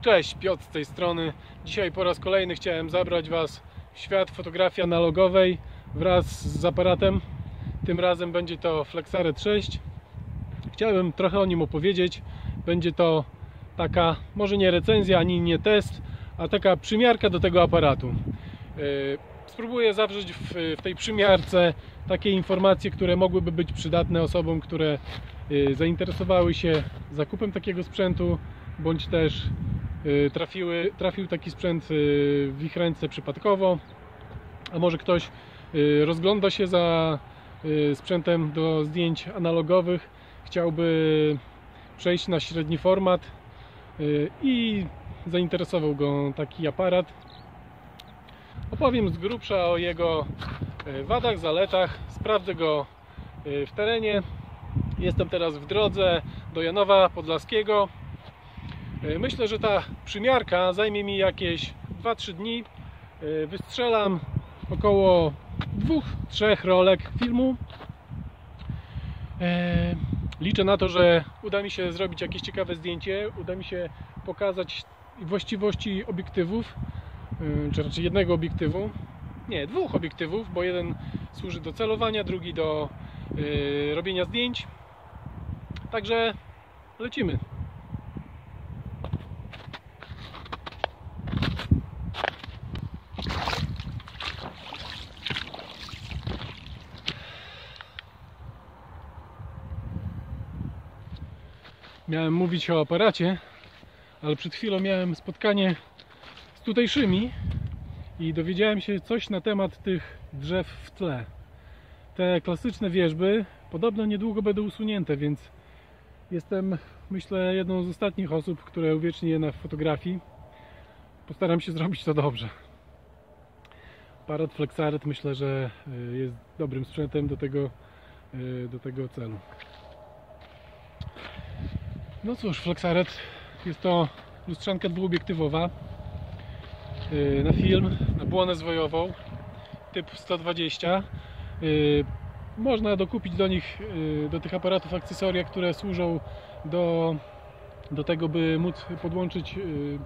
Cześć, Piotr z tej strony. Dzisiaj po raz kolejny chciałem zabrać Was w świat fotografii analogowej wraz z aparatem. Tym razem będzie to Flexaret 6. Chciałem trochę o nim opowiedzieć. Będzie to taka, może nie recenzja, ani nie test, a taka przymiarka do tego aparatu. Spróbuję zawrzeć w tej przymiarce takie informacje, które mogłyby być przydatne osobom, które zainteresowały się zakupem takiego sprzętu, bądź też trafił taki sprzęt w ich ręce przypadkowo, a może ktoś rozgląda się za sprzętem do zdjęć analogowych, chciałby przejść na średni format i zainteresował go taki aparat. Opowiem z grubsza o jego wadach, zaletach, sprawdzę go w terenie. Jestem teraz w drodze do Janowa Podlaskiego. Myślę, że ta przymiarka zajmie mi jakieś 2-3 dni. Wystrzelam około 2-3 rolek filmu. Liczę na to, że uda mi się zrobić jakieś ciekawe zdjęcie, uda mi się pokazać właściwości obiektywów, czy raczej jednego obiektywu, nie, 2 obiektywów, bo jeden służy do celowania, drugi do robienia zdjęć. Także lecimy. Miałem mówić o aparacie, ale przed chwilą miałem spotkanie z tutejszymi i dowiedziałem się coś na temat tych drzew w tle. Te klasyczne wierzby podobno niedługo będą usunięte, więc jestem, myślę, jedną z ostatnich osób, które uwieczni je na fotografii. Postaram się zrobić to dobrze. Aparat Flexaret myślę, że jest dobrym sprzętem do tego celu. No cóż, Flexaret jest to lustrzanka dwuobiektywowa na film, na błonę zwojową typ 120. Można dokupić do tych aparatów akcesoria, które służą do tego, by móc podłączyć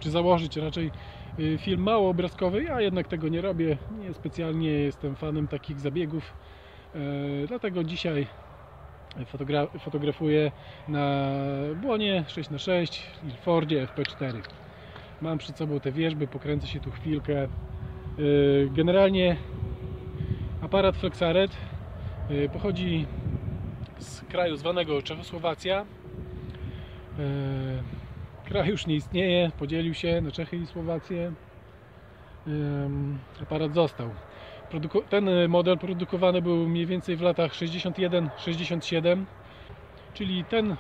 czy założyć raczej film małoobrazkowy. Ja jednak tego nie robię, nie specjalnie jestem fanem takich zabiegów, dlatego dzisiaj fotografuję na błonie 6x6 i Fordzie FP4. Mam przed sobą te wierzby, pokręcę się tu chwilkę. Generalnie aparat Flexaret pochodzi z kraju zwanego Czechosłowacja. Kraj już nie istnieje, podzielił się na Czechy i Słowację. Aparat został. Ten model produkowany był mniej więcej w latach 61-67, czyli ten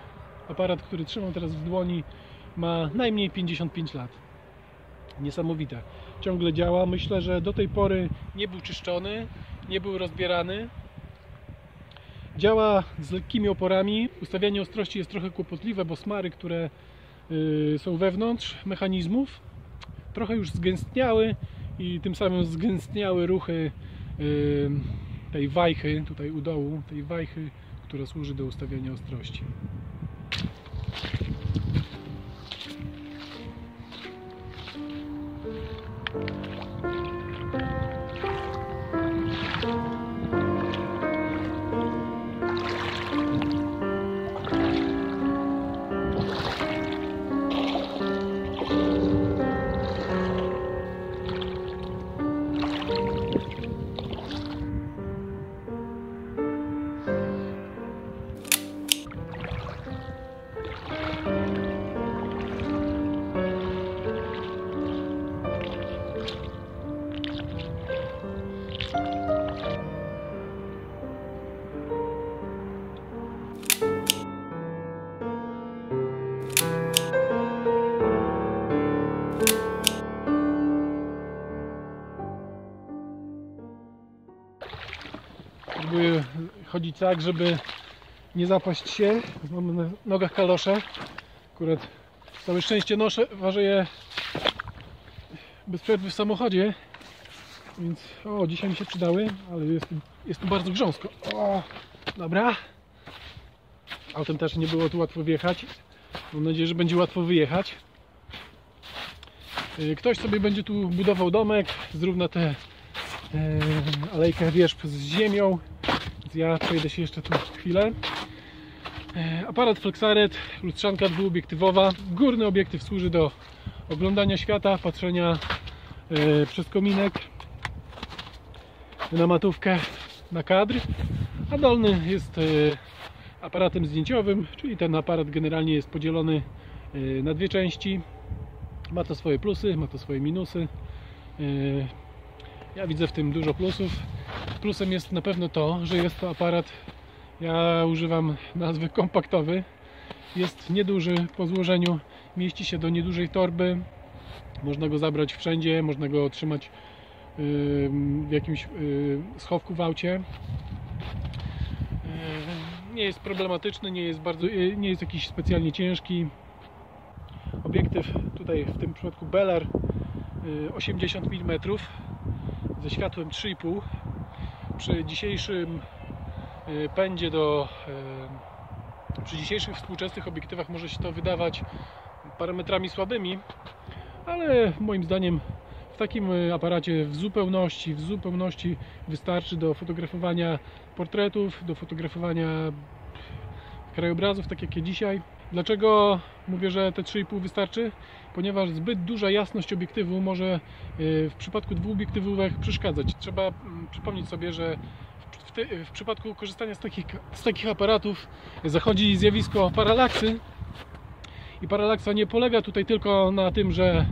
aparat, który trzymam teraz w dłoni, ma najmniej 55 lat. Niesamowite. Ciągle działa. Myślę, że do tej pory nie był czyszczony, nie był rozbierany. Działa z lekkimi oporami. Ustawianie ostrości jest trochę kłopotliwe, bo smary, które są wewnątrz mechanizmów, trochę już zgęstniały i tym samym zgęstniały ruchy tej wajchy, tutaj u dołu, tej wajchy, która służy do ustawiania ostrości. Próbuję chodzić tak, żeby nie zapaść się. Mam na nogach kalosze. Akurat całe szczęście ważę je bez przerwy w samochodzie. Więc dzisiaj mi się przydały, ale jest tu bardzo grząsko. Dobra. Autem też nie było tu łatwo wjechać. Mam nadzieję, że będzie łatwo wyjechać. Ktoś sobie będzie tu budował domek, zrówna tę alejkę wierzb z ziemią, więc ja przejdę się jeszcze tu chwilę. Aparat Flexaret, lustrzanka dwuobiektywowa. Górny obiektyw służy do oglądania świata, patrzenia przez kominek na matówkę, na kadr, a dolny jest aparatem zdjęciowym, czyli ten aparat generalnie jest podzielony na dwie części. Ma to swoje plusy, ma to swoje minusy. Ja widzę w tym dużo plusów. Plusem jest na pewno to, że jest to aparat, ja używam nazwy kompaktowy. Jest nieduży po złożeniu, mieści się do niedużej torby. Można go zabrać wszędzie, można go trzymać w jakimś schowku w aucie. Nie jest problematyczny, nie jest jakiś specjalnie ciężki. Obiektyw tutaj w tym przypadku Beller 80 mm ze światłem 3,5. Przy dzisiejszym pędzie przy dzisiejszych współczesnych obiektywach może się to wydawać parametrami słabymi, ale moim zdaniem w takim aparacie w zupełności wystarczy do fotografowania portretów, do fotografowania krajobrazów, tak jak dzisiaj. Dlaczego mówię, że te 3,5 wystarczy? Ponieważ zbyt duża jasność obiektywu może w przypadku dwuobiektywówek przeszkadzać. Trzeba przypomnieć sobie, że w przypadku korzystania z takich aparatów zachodzi zjawisko paralaksy. I paralaksa nie polega tutaj tylko na tym, że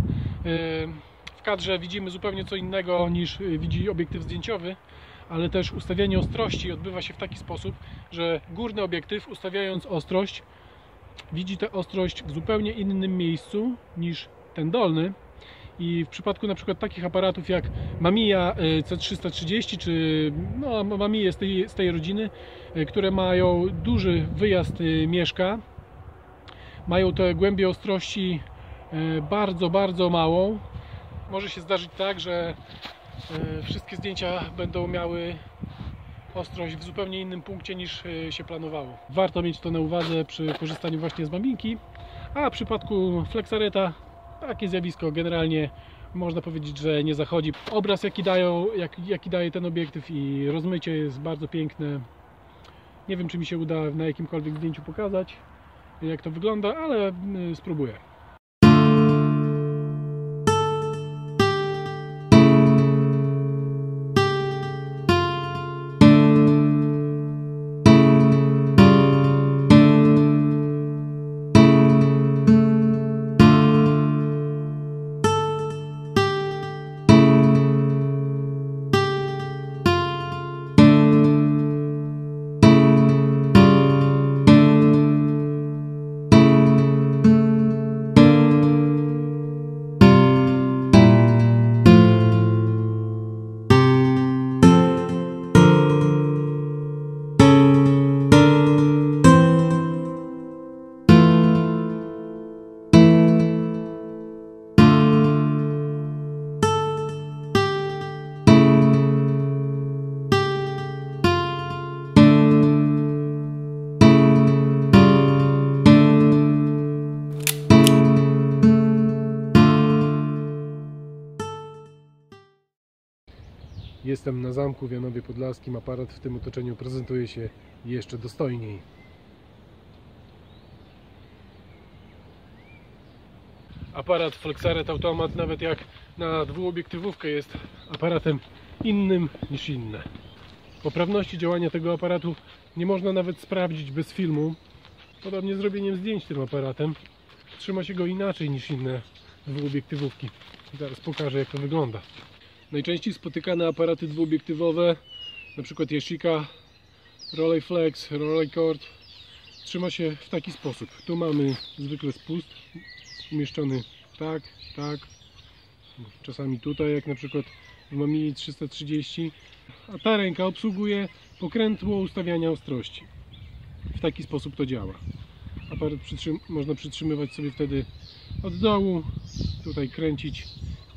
w kadrze widzimy zupełnie co innego niż widzi obiektyw zdjęciowy, ale też ustawianie ostrości odbywa się w taki sposób, że górny obiektyw, ustawiając ostrość, widzi tę ostrość w zupełnie innym miejscu niż ten dolny. I w przypadku na przykład takich aparatów jak Mamiya C330 czy Mamiya z tej rodziny, które mają duży wyjazd mieszka, mają tę głębię ostrości bardzo małą. Może się zdarzyć tak, że wszystkie zdjęcia będą miały ostrość w zupełnie innym punkcie niż się planowało. Warto mieć to na uwadze przy korzystaniu właśnie z Mamiynki, a w przypadku Flexareta takie zjawisko generalnie można powiedzieć, że nie zachodzi. Obraz jaki daje ten obiektyw i rozmycie jest bardzo piękne. Nie wiem, czy mi się uda na jakimkolwiek zdjęciu pokazać, jak to wygląda, ale spróbuję. Jestem na zamku w Janowie Podlaskim. Aparat w tym otoczeniu prezentuje się jeszcze dostojniej. Aparat Flexaret Automat, nawet jak na dwuobiektywówkę, jest aparatem innym niż inne. Poprawności działania tego aparatu nie można nawet sprawdzić bez filmu. Podobnie zrobieniem zdjęć tym aparatem. Trzyma się go inaczej niż inne dwuobiektywówki. Zaraz pokażę, jak to wygląda. Najczęściej spotykane aparaty dwuobiektywowe, np. Yashica, Rolleiflex, Rolleicord, trzyma się w taki sposób. Tu mamy zwykle spust umieszczony tak, czasami tutaj, jak na przykład w Mamiyi 330, a ta ręka obsługuje pokrętło ustawiania ostrości. W taki sposób to działa. Aparat można przytrzymywać sobie wtedy od dołu, tutaj kręcić,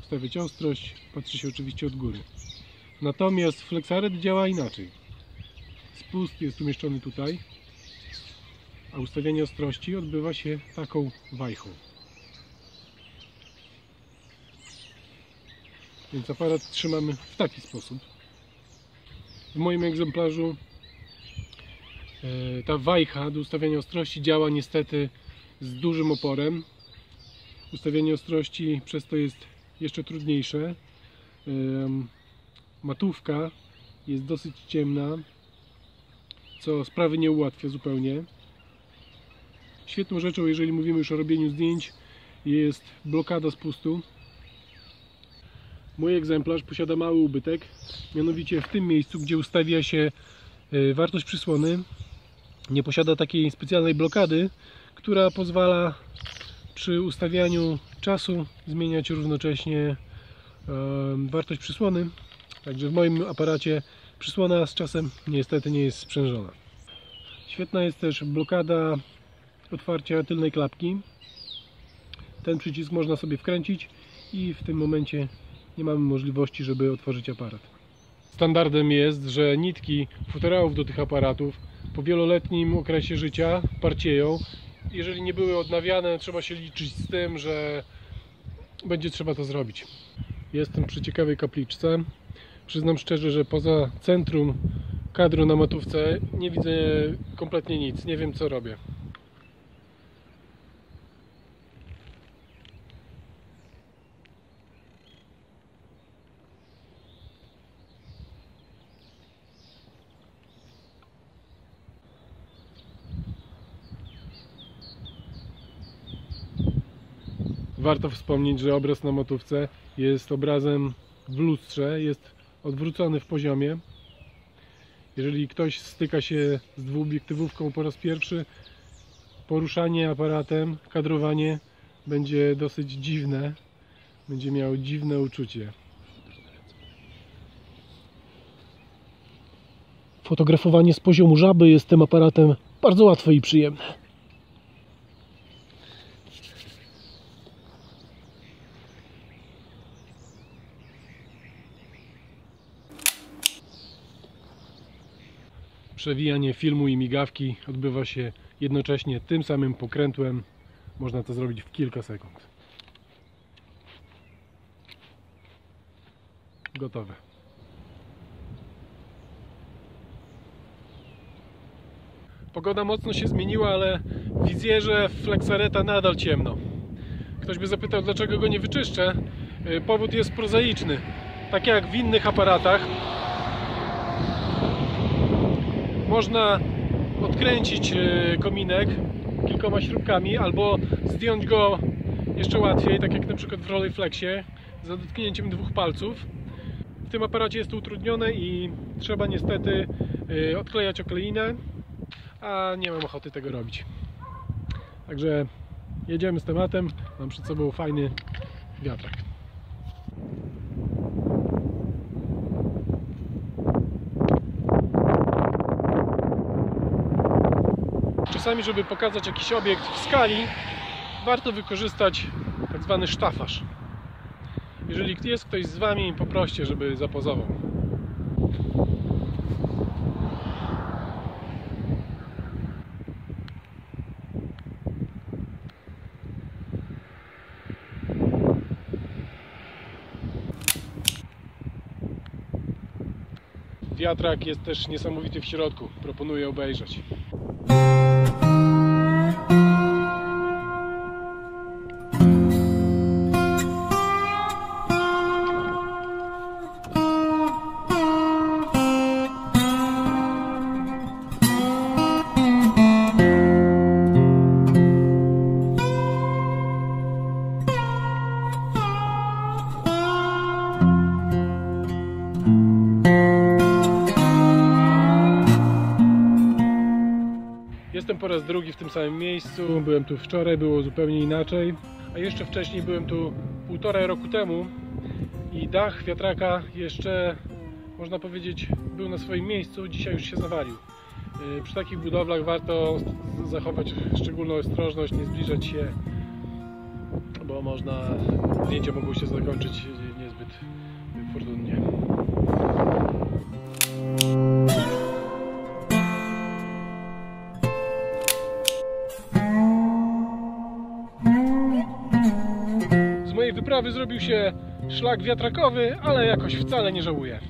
ustawiać ostrość, patrzy się oczywiście od góry. Natomiast Flexaret działa inaczej. Spust jest umieszczony tutaj, a ustawianie ostrości odbywa się taką wajchą. Więc aparat trzymamy w taki sposób. W moim egzemplarzu ta wajcha do ustawiania ostrości działa niestety z dużym oporem. Ustawianie ostrości przez to jest jeszcze trudniejsze. Matówka jest dosyć ciemna, co sprawy nie ułatwia zupełnie. Świetną rzeczą, jeżeli mówimy już o robieniu zdjęć, jest blokada spustu. Mój egzemplarz posiada mały ubytek, mianowicie w tym miejscu, gdzie ustawia się wartość przysłony, nie posiada takiej specjalnej blokady, która pozwala przy ustawianiu czasu zmieniać równocześnie wartość przysłony. Także w moim aparacie przysłona z czasem niestety nie jest sprzężona. Świetna jest też blokada otwarcia tylnej klapki. Ten przycisk można sobie wkręcić i w tym momencie nie mamy możliwości, żeby otworzyć aparat. Standardem jest, że nitki futerałów do tych aparatów po wieloletnim okresie życia parcieją. Jeżeli nie były odnawiane, trzeba się liczyć z tym, że będzie trzeba to zrobić. Jestem przy ciekawej kapliczce. Przyznam szczerze, że poza centrum kadru na matówce nie widzę kompletnie nic. Nie wiem, co robię. Warto wspomnieć, że obraz na matówce jest obrazem w lustrze, jest odwrócony w poziomie. Jeżeli ktoś styka się z dwuobiektywówką po raz pierwszy, poruszanie aparatem, kadrowanie będzie dosyć dziwne, będzie miał dziwne uczucie. Fotografowanie z poziomu żaby jest tym aparatem bardzo łatwe i przyjemne. Przewijanie filmu i migawki odbywa się jednocześnie tym samym pokrętłem. Można to zrobić w kilka sekund. Gotowe. Pogoda mocno się zmieniła, ale w wizjerze Flexareta nadal ciemno. Ktoś by zapytał, dlaczego go nie wyczyszczę. Powód jest prozaiczny. Tak jak w innych aparatach, można odkręcić kominek kilkoma śrubkami albo zdjąć go jeszcze łatwiej, tak jak na przykład w Rolleiflexie, za dotknięciem dwóch palców. W tym aparacie jest to utrudnione i trzeba niestety odklejać okleinę, a nie mam ochoty tego robić. Także jedziemy z tematem. Mam przed sobą fajny wiatrak. Czasami, żeby pokazać jakiś obiekt w skali, warto wykorzystać tak zwany sztafaż. Jeżeli jest ktoś z Wami, poproście, żeby zapozował. Wiatrak jest też niesamowity w środku. Proponuję obejrzeć. Jestem po raz drugi w tym samym miejscu. Byłem tu wczoraj, było zupełnie inaczej. A jeszcze wcześniej byłem tu 1,5 roku temu i dach wiatraka jeszcze, można powiedzieć, był na swoim miejscu. Dzisiaj już się zawalił. Przy takich budowlach warto zachować szczególną ostrożność, nie zbliżać się, bo zdjęcia mogą się zakończyć niezbyt fortunnie. Z mojej wyprawy zrobił się Szlak wiatrakowy, ale jakoś wcale nie żałuję.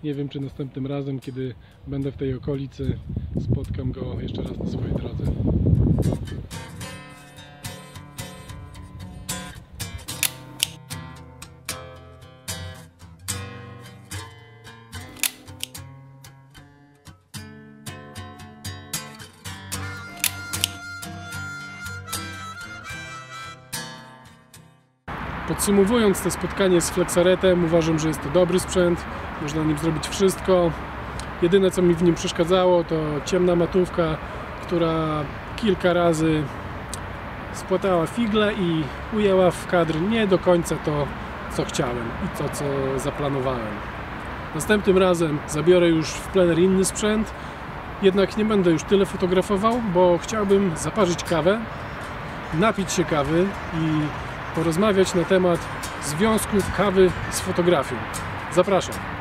Nie wiem, czy następnym razem, kiedy będę w tej okolicy, spotkam go jeszcze raz na swojej drodze. Podsumowując to spotkanie z Flexaretem, uważam, że jest to dobry sprzęt, można na nim zrobić wszystko. Jedyne, co mi w nim przeszkadzało, to ciemna matówka, która kilka razy spłatała figle i ujęła w kadr nie do końca to, co chciałem i to, co zaplanowałem. Następnym razem zabiorę już w plener inny sprzęt, jednak nie będę już tyle fotografował, bo chciałbym zaparzyć kawę, napić się kawy i porozmawiać na temat związków kawy z fotografią. Zapraszam.